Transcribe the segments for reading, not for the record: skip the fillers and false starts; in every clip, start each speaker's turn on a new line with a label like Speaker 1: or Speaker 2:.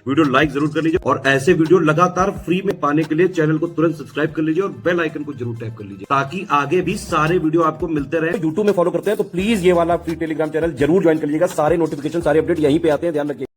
Speaker 1: Video like जरूर कर लीजिए और ऐसे वीडियो लगातार फ्री में पाने के लिए चैनल को तुरंत सब्सक्राइब कर लीजिए और बेल आइकन को जरूर टैप कर लीजिए ताकि आगे भी सारे वीडियो आपको मिलते रहे। यूट्यूब में फॉलो करते हैं तो प्लीज ये वाला फ्री टेलीग्राम चैनल जरूर ज्वाइन कर लीजिएगा। सारे नोटिफिकेशन सारे अपडेट यहीं पे आते हैं, ध्यान रखिए।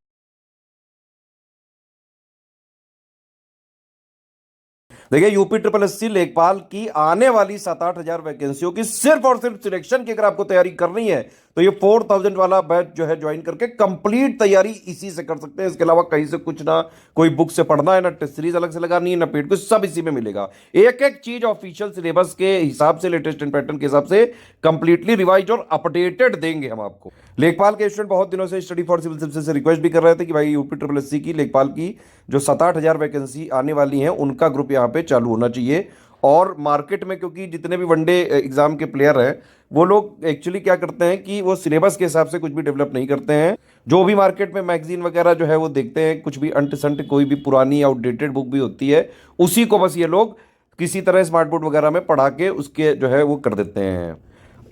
Speaker 1: देखिए यूपी ट्रिपल एससी लेखपाल की आने वाली 7-8 हजार वैकेंसियों की सिर्फ और सिर्फ सिलेक्शन की अगर आपको तैयारी करनी है तो ये 4000 वाला बैच जो है ज्वाइन करके कंप्लीट तैयारी इसी से कर सकते हैं। इसके अलावा कहीं से कुछ ना कोई बुक से पढ़ना है, ना टेस्ट सीरीज अलग से लगानी है, ना पेड कुछ, सब इसी में मिलेगा। एक एक चीज ऑफिशियल सिलेबस के हिसाब से, लेटेस्ट पैटर्न के हिसाब से कंप्लीटली रिवाइज और अपडेटेड देंगे हम आपको। लेखपाल के स्टूडेंट बहुत दिनों से स्टडी फॉर सिविल सर्विसेज से रिक्वेस्ट भी कर रहे थे कि भाई यूपी ट्रिपल एससी की लेखपाल की जो 7-8 हजार वैकेंसी आने वाली है उनका ग्रुप यहाँ पे चालू होना चाहिए। और मार्केट में क्योंकि जितने भी वनडे एग्जाम के प्लेयर हैं वो लोग एक्चुअली क्या करते हैं कि वो सिलेबस के हिसाब से कुछ भी डेवलप नहीं करते हैं। जो भी मार्केट में मैगजीन वगैरह जो है वो देखते हैं, कुछ भी अंट संट कोई भी पुरानी आउटडेटेड बुक भी होती है उसी को बस ये लोग किसी तरह स्मार्ट बोर्ड वगैरह में पढ़ा के उसके जो है वो कर देते हैं।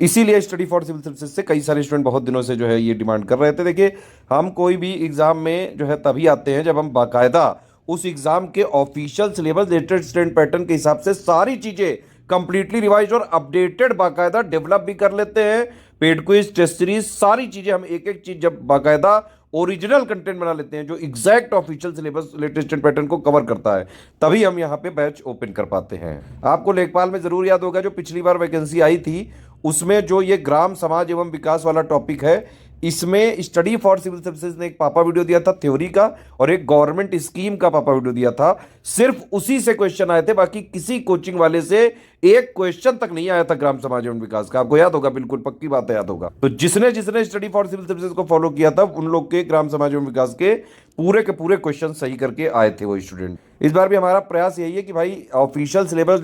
Speaker 1: इसीलिए स्टडी फॉर सिविल सर्विसेज से कई सारे स्टूडेंट बहुत दिनों से जो है ये डिमांड कर रहे थे। देखिए हम कोई भी एग्जाम में जो है तभी आते हैं जब हम बाकायदा उस एग्जाम के ऑफिशियल सिलेबस, लेटेस्ट पैटर्न के हिसाब से सारी चीजें कंप्लीटली रिवाइज और अपडेटेड बाकायदा डेवलप भी कर लेते हैं। पेड क्विज, टेस्ट सीरीज, सारी चीजें हम एक एक चीज जब बाकायदा ओरिजिनल कंटेंट बना लेते हैं जो exact official syllabus, latest pattern को कवर करता है, तभी हम यहाँ पे बैच ओपन कर पाते हैं। आपको लेखपाल में जरूर याद होगा जो पिछली बार वैकेंसी आई थी उसमें जो ये ग्राम समाज एवं विकास वाला टॉपिक है, इसमें स्टडी फॉर सिविल सर्विसेज ने एक पापा वीडियो दिया था थ्योरी का और एक गवर्नमेंट स्कीम का पापा वीडियो दिया था। सिर्फ उसी से क्वेश्चन आए थे, बाकी किसी कोचिंग वाले से एक क्वेश्चन तक नहीं आया था ग्राम समाज एवं विकास का। आपको याद होगा, बिल्कुल पक्की बात है, याद होगा। तो जिसने जिसने स्टडी फॉर सिविल सर्विसेज को फॉलो किया था उन लोग के ग्राम समाज एवं विकास के पूरे क्वेश्चन सही करके आए थे वो स्टूडेंट। इस बार भी हमारा प्रयास यही है कि भाई official syllabus,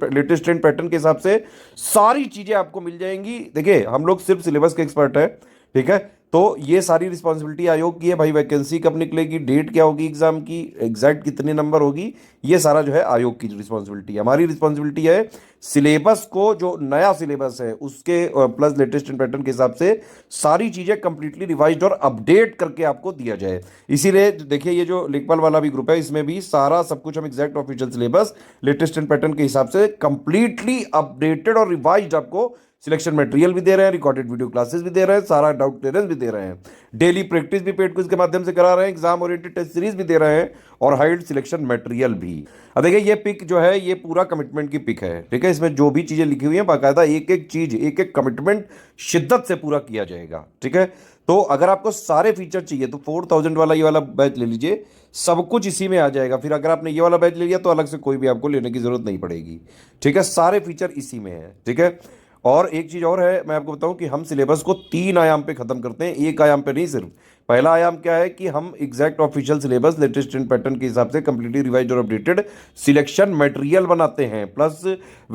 Speaker 1: latest trend pattern के हिसाब से सारी चीजें आपको मिल जाएंगी। देखिए हम लोग सिर्फ सिलेबस के एक्सपर्ट हैं, ठीक है, तो ये सारी रिस्पॉन्सिबिलिटी आयोग की है। भाई वैकेंसी कब निकलेगी, डेट क्या होगी एग्जाम की, एग्जैक्ट कितने नंबर होगी, ये सारा जो है आयोग की रिस्पॉन्सिबिलिटी है। हमारी रिस्पॉन्सिबिलिटी है सिलेबस को, जो नया सिलेबस है उसके प्लस लेटेस्ट पैटर्न के हिसाब से सारी चीजें कंप्लीटली रिवाइज्ड और अपडेट करके आपको दिया जाए। इसीलिए देखिए ये जो लेखपाल वाला भी ग्रुप है इसमें भी सारा सब कुछ हम exact official syllabus, latest pattern के हिसाब से कंप्लीटली अपडेटेड और रिवाइज्ड आपको सिलेक्शन मटेरियल भी दे रहे हैं, रिकॉर्डेड वीडियो क्लासेस भी दे रहे हैं, सारा डाउट क्लियरेंस भी दे रहे हैं, डेली प्रैक्टिस भी पेड क्विज के माध्यम से करा रहे हैं, एग्जाम ओरिएंटेड टेस्ट सीरीज भी दे रहे हैं और हाइड सिलेक्शन मटेरियल भी। अब देखिए ये पिक जो है ये पूरा कमिटमेंट की पिक है, ठीक है। इसमें जो भी चीजें लिखी हुई हैं बाकायदा एक एक चीज, एक एक कमिटमेंट शिद्दत से पूरा किया जाएगा, ठीक है। तो अगर आपको सारे फीचर चाहिए तो 4000 वाला ये वाला बैच ले लीजिए, सब कुछ इसी में आ जाएगा। फिर अगर आपने ये वाला बैच ले लिया तो अलग से कोई भी आपको लेने की जरूरत नहीं पड़ेगी, ठीक है। सारे फीचर इसी में है, ठीक है। और एक चीज और है, मैं आपको बताऊं कि हम सिलेबस को 3 आयाम पे खत्म करते हैं, एक आयाम पे नहीं। सिर्फ पहला आयाम क्या है कि हम exact official syllabus, latest pattern के हिसाब से कंप्लीटली रिवाइज और अपडेटेड सिलेक्शन मटेरियल बनाते हैं। प्लस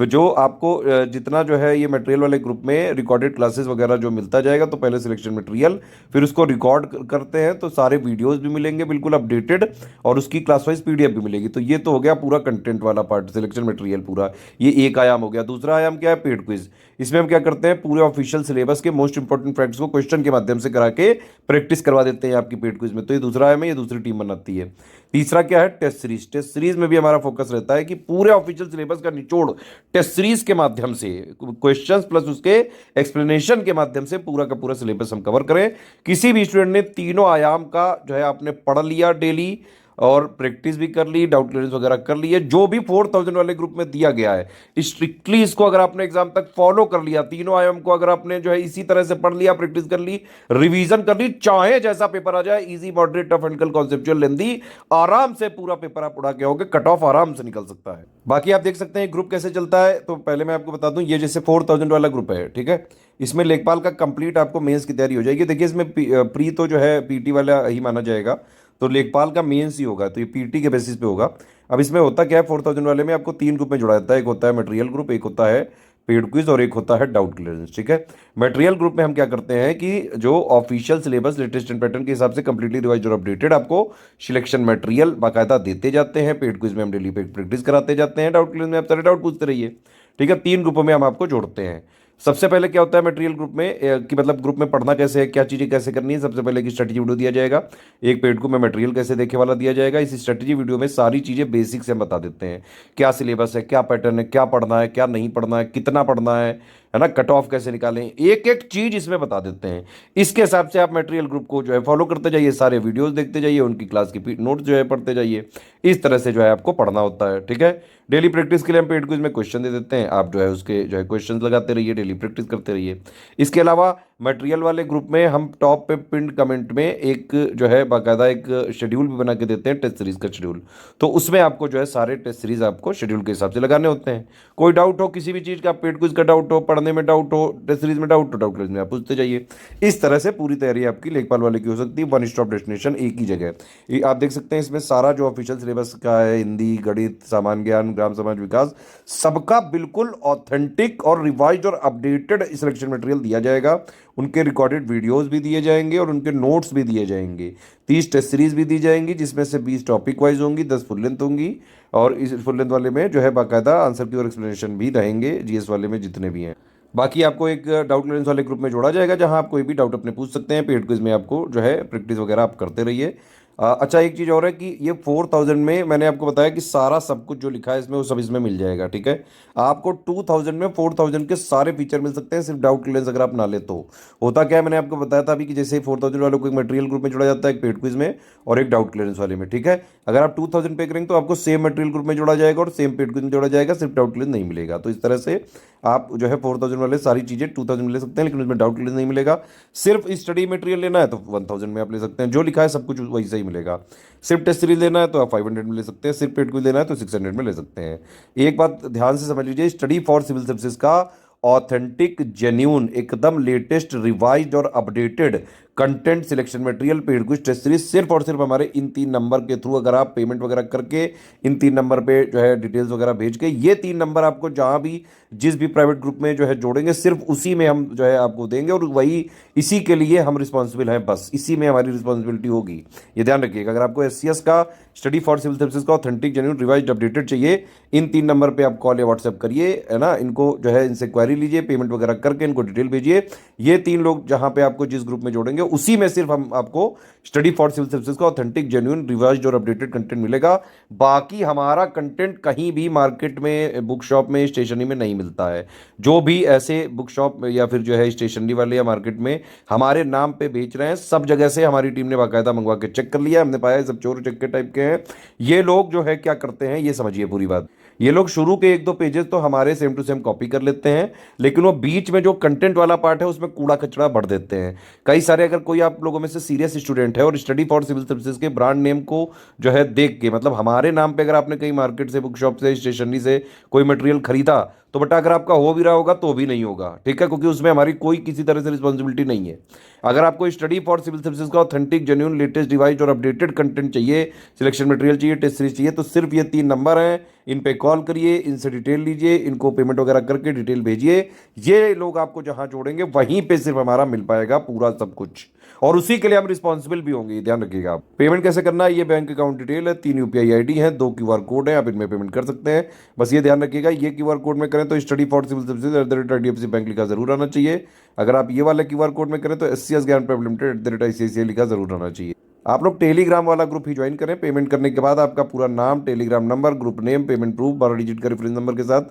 Speaker 1: जो आपको जितना जो है ये मटेरियल वाले ग्रुप में रिकॉर्डेड क्लासेस वगैरह जो मिलता जाएगा, तो पहले सिलेक्शन मटेरियल, फिर उसको रिकॉर्ड करते हैं तो सारे वीडियोज भी मिलेंगे बिल्कुल अपडेटेड और उसकी क्लास वाइज पीडीएफ भी मिलेगी। तो ये तो हो गया पूरा कंटेंट वाला पार्ट, सिलेक्शन मटेरियल पूरा, ये एक आयाम हो गया। दूसरा आयाम क्या है, पेड क्विज। इसमें हम क्या करते हैं, पूरे ऑफिशियल सिलेबस के मोस्ट इंपॉर्टेंट फैक्ट्स को क्वेश्चन के माध्यम से करा के प्रैक्टिस करवा देते हैं आपकी पेड क्विज में। तो ये दूसरा आयाम है, ये दूसरी टीम बनाती है। तीसरा क्या है, टेस्ट सीरीज। टेस्ट सीरीज में भी हमारा फोकस रहता है कि पूरे ऑफिशियल सिलेबस का निचोड़ टेस्ट सीरीज के माध्यम से, क्वेश्चंस प्लस उसके एक्सप्लेनेशन के माध्यम से पूरा का पूरा सिलेबस हम कवर करें। किसी भी स्टूडेंट ने तीनों आयाम का जो है आपने पढ़ लिया डेली और प्रैक्टिस भी कर ली, डाउट क्लियरेंस वगैरह कर लिए, जो भी 4000 वाले ग्रुप में दिया गया है, स्ट्रिक्टली इसको अगर आपने एग्जाम तक फॉलो कर लिया, तीनों आयाम को अगर आपने जो है इसी तरह से पढ़ लिया, प्रैक्टिस कर ली, रिवीजन कर ली, चाहे जैसा पेपर आ जाए, easy, moderate, tough, and conceptual, lengthy, आराम से पूरा पेपर आप उड़ा के आओगे, कट ऑफ आराम से निकल सकता है। बाकी आप देख सकते हैं ग्रुप कैसे चलता है। तो पहले मैं आपको बता दूं, ये जैसे 4000 वाला ग्रुप है, ठीक है, इसमें लेखपाल का कंप्लीट आपको मेंस की तैयारी हो जाएगी। देखिए इसमें प्री तो जो है पीटी वाला ही माना जाएगा, तो लेखपाल का मेंस ही होगा, तो ये पीटी के बेसिस पे होगा। अब इसमें होता क्या है, 4000 वाले में आपको 3 ग्रुप में जोड़ा जाता है। एक होता है मटेरियल ग्रुप, एक होता है पेड क्विज और एक होता है डाउट क्लियरेंस, ठीक है। मटेरियल ग्रुप में हम क्या करते हैं कि जो ऑफिशियल सिलेबस, लेटेस्ट पैटर्न के हिसाब से कंप्लीटली रिवाइज और अपडेटेड आपको सिलेक्शन मटेरियल बाकायदा देते जाते हैं। पेड क्विज में हम डेली प्रैक्टिस कराते जाते हैं, डाउट क्लियरेंस में आप सारे डाउट पूछते रहिए, ठीक है। 3 ग्रुपों में हम आपको जोड़ते हैं। सबसे पहले क्या होता है मटेरियल ग्रुप में कि मतलब ग्रुप में पढ़ना कैसे है, क्या चीज़ें कैसे करनी है। सबसे पहले की स्ट्रेटजी वीडियो दिया जाएगा, एक पेड को में मटेरियल कैसे देखे वाला दिया जाएगा। इस स्ट्रेटजी वीडियो में सारी चीज़ें बेसिक से हम बता देते हैं, क्या सिलेबस है, क्या पैटर्न है, क्या पढ़ना है, क्या नहीं पढ़ना है, कितना पढ़ना है ना, कट ऑफ कैसे निकालें, एक एक चीज इसमें बता देते हैं। इसके हिसाब से आप मटेरियल ग्रुप को जो है फॉलो करते जाइए, सारे वीडियोस देखते जाइए, उनकी क्लास की नोट्स जो है पढ़ते जाइए। इस तरह से जो है आपको पढ़ना होता है, ठीक है। डेली प्रैक्टिस के लिए हम पेड क्विज में क्वेश्चन दे देते हैं, आप जो है उसके जो है क्वेश्चंस लगाते रहिए, डेली प्रैक्टिस करते रहिए। इसके अलावा मटेरियल वाले ग्रुप में हम टॉप पे पिन कमेंट में एक जो है बाकायदा एक शेड्यूल भी बना के देते हैं, टेस्ट सीरीज का शेड्यूल। तो उसमें आपको जो है सारे टेस्ट सीरीज आपको शेड्यूल के हिसाब से लगाने होते हैं। कोई डाउट हो किसी भी चीज़ का, पेड क्विज का डाउट हो, पढ़ने में डाउट हो, टेस्ट सीरीज में डाउट हो, डाउट क्विज में आप पूछते जाइए। इस तरह से पूरी तैयारी आपकी लेखपाल वाले की हो सकती है, वन स्टॉप डेस्टिनेशन एक ही जगह। ये आप देख सकते हैं इसमें सारा जो ऑफिशियल सिलेबस का है, हिंदी, गणित, सामान्य ज्ञान, ग्राम समाज विकास, सबका बिल्कुल ऑथेंटिक और रिवाइज्ड और अपडेटेड सिलेक्शन मटेरियल दिया जाएगा। उनके रिकॉर्डेड वीडियोस भी दिए जाएंगे और उनके नोट्स भी दिए जाएंगे। 30 टेस्ट सीरीज भी दी जाएंगी, जिसमें से 20 टॉपिक वाइज होंगी, 10 फुल लेंथ होंगी। और इस फुल लेंथ वाले में जो है बाकायदा आंसर की और एक्सप्लेनेशन भी रहेंगे, जीएस वाले में जितने भी हैं। बाकी आपको एक डाउट क्लियरेंस वाले ग्रुप में जोड़ा जाएगा, जहां आप कोई भी डाउट अपने पूछ सकते हैं। पेड क्विज में आपको जो है प्रैक्टिस वगैरह आप करते रहिए। अच्छा, एक चीज़ और है कि ये 4000 में मैंने आपको बताया कि सारा सब कुछ जो लिखा है इसमें वो सब इसमें मिल जाएगा, ठीक है। आपको 2000 में 4000 के सारे फीचर मिल सकते हैं, सिर्फ डाउट क्लियरेंस अगर आप ना ले तो। होता क्या है, मैंने आपको बताया था अभी कि जैसे 4000 वालों को एक मटेरियल ग्रुप में जोड़ा जाता है, एक पेड क्विज में और एक डाउट क्लियरेंस वाले में, ठीक है। अगर आप 2000 पे करेंगे तो आपको सेम मटेरियल ग्रुप में जोड़ा जाएगा और सेम पेड क्विज में जोड़ा जाएगा, सिर्फ डाउट क्लियरेंस नहीं मिलेगा। तो इस तरह से आप जो है 4000 वाले सारी चीज़ें 2000 में ले सकते हैं, लेकिन उसमें डाउट क्लियरेंस नहीं मिलेगा। सिर्फ स्टडी मटेरियल लेना है तो 1000 में आप ले सकते हैं, जो लिखा है सब कुछ वही सही मिलेगा। सिर्फ टेस्ट सीरीज लेना है तो आप 500 में ले सकते हैं, सिर्फ पेड क्विज लेना है तो 600 में ले सकते हैं। एक बात ध्यान से समझ लीजिए, स्टडी फॉर सिविल सर्विसेज का ऑथेंटिक, जेन्यून, एकदम लेटेस्ट, रिवाइज्ड और updated content selection material paid quiz test series सिर्फ और सिर्फ हमारे इन 3 नंबर के थ्रू, अगर आप पेमेंट वगैरह करके इन 3 नंबर पे जो है डिटेल्स वगैरह भेज के, ये 3 नंबर आपको जहां भी जिस भी प्राइवेट ग्रुप में जो है जोड़ेंगे, सिर्फ उसी में हम जो है आपको देंगे और वही इसी के लिए हम रिस्पॉन्सिबल हैं, बस इसी में हमारी रिस्पॉन्सिबिलिटी होगी। ये ध्यान रखिएगा। अगर आपको एससीएस का स्टडी फॉर सिविल सर्विसेज का ऑथेंटिक, जेन्युइन, रिवाइज्ड, अपडेटेड चाहिए, इन 3 नंबर पे आप कॉल या व्हाट्सएप करिए, है ना। इनको जो है इनसे क्वेरी लीजिए, पेमेंट वगैरह करके इनको डिटेल भेजिए। ये 3 लोग जहां पे आपको जिस ग्रुप में जोड़ेंगे उसी में सिर्फ हम आपको स्टडी फॉर सिविल सर्विसेज का ऑथेंटिक, जेन्युइन, रिवाइज्ड और अपडेटेड कंटेंट मिलेगा। बाकी हमारा कंटेंट कहीं भी मार्केट में, बुक शॉप में, स्टेशनरी में नहीं मिलता है। जो भी ऐसे बुक शॉप या फिर जो है स्टेशनरी वाले या मार्केट में हमारे नाम पे बेच रहे हैं, सब जगह से हमारी टीम ने बाकायदा मंगवा के चेक कर लिया, हमने पाया सब चोर चक्के टाइप के हैं। ये लोग जो है क्या करते हैं, ये समझिए पूरी बात। ये लोग शुरू के 1-2 पेजेस तो हमारे सेम टू सेम कॉपी कर लेते हैं, लेकिन वो बीच में जो कंटेंट वाला पार्ट है उसमें कूड़ा कचरा भर देते हैं। कई सारे, अगर कोई आप लोगों में से सीरियस स्टूडेंट है और स्टडी फॉर सिविल सर्विसेज के ब्रांड नेम को जो है देख के, मतलब हमारे नाम पे अगर आपने कहीं मार्केट से, बुक शॉप से, स्टेशनरी से कोई मटेरियल खरीदा, तो बेटा अगर आपका हो भी रहा होगा तो भी नहीं होगा, ठीक है, क्योंकि उसमें हमारी कोई किसी तरह से रिस्पॉन्सिबिलिटी नहीं है। अगर आपको स्टडी फॉर सिविल सर्विसेज का ऑथेंटिक, जेन्युइन, लेटेस्ट, रिवाइज्ड और अपडेटेड कंटेंट चाहिए, सिलेक्शन मटेरियल चाहिए, टेस्ट सीरीज चाहिए, तो सिर्फ ये 3 नंबर हैं, इन पे कॉल करिए, इनसे डिटेल लीजिए, इनको पेमेंट वगैरह करके डिटेल भेजिए। ये लोग आपको जहां जोड़ेंगे वहीं पे सिर्फ हमारा मिल पाएगा पूरा सब कुछ, और उसी के लिए हम रिस्पॉन्सिबल भी होंगे, ध्यान रखिएगा आप। पेमेंट कैसे करना है, ये बैंक अकाउंट डिटेल है, 3 यूपीआई आईडी है, 2 क्यूआर कोड है, आप इनमें पेमेंट कर सकते हैं। बस ये ध्यान रखिएगा, ये क्यूआर कोड में करें तो study for civil services @IDFC bank लिखा जरूर आना चाहिए। अगर आप ये वाले क्यूआर कोड में करें तो SCS ज्ञान प्राइवेट लिमिटेड @ICICI लिखा जरूर आना चाहिए। आप लोग टेलीग्राम वाला ग्रुप ही ज्वाइन करें। पेमेंट करने के बाद आपका पूरा नाम, Telegram number, group name, payment proof, 12 digit का रेफरेंस नंबर के साथ,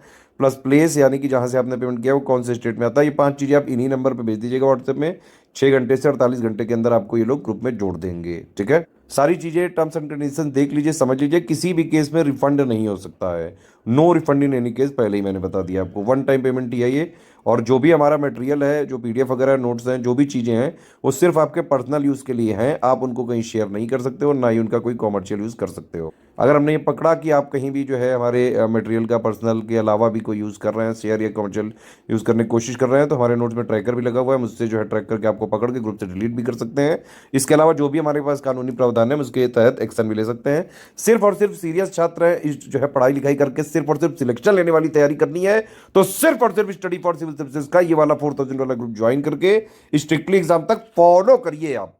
Speaker 1: प्लस प्लेस यानी कि जहां से आपने पेमेंट किया वो कौन से स्टेट में आता है, ये 5 चीज़ें आप इन्हीं नंबर पे भेज दीजिएगा व्हाट्सएप में। 6 घंटे से 48 घंटे के अंदर आपको ये लोग ग्रुप में जोड़ देंगे, ठीक है। सारी चीज़ें, टर्म्स एंड कंडीशन देख लीजिए, समझ लीजिए, किसी भी केस में रिफंड नहीं हो सकता है। No refund in any case, पहले ही मैंने बता दिया आपको। 1 टाइम पेमेंट ही है ये। और जो भी हमारा मटेरियल है, जो PDF वगैरह, नोट्स हैं, जो भी चीज़ें हैं, वो सिर्फ आपके पर्सनल यूज़ के लिए हैं। आप उनको कहीं शेयर नहीं कर सकते हो, ना ही उनका कोई कॉमर्शियल यूज़ कर सकते हो। अगर हमने ये पकड़ा कि आप कहीं भी जो है हमारे मटेरियल का पर्सनल के अलावा भी कोई यूज़ कर रहे हैं, शेयर या कॉमर्शियल यूज़ करने की कोशिश कर रहे हैं, तो हमारे नोट्स में ट्रैकर भी लगा हुआ है, मुझसे जो है ट्रैक करके आपको पकड़ के ग्रुप से डिलीट भी कर सकते हैं। इसके अलावा जो भी हमारे पास कानूनी प्रावधान है, उसके तहत एक्शन भी ले सकते हैं। सिर्फ और सिर्फ सीरियस छात्र हैं, इस जो है पढ़ाई लिखाई करके सिर्फ और सिर्फ सिलेक्शन लेने वाली तैयारी करनी है, तो सिर्फ और सिर्फ स्टडी फॉर सिविल सर्विसेज का ये वाला 4000 वाला ग्रुप ज्वाइन करके स्ट्रिक्टली एग्जाम तक फॉलो करिए आप।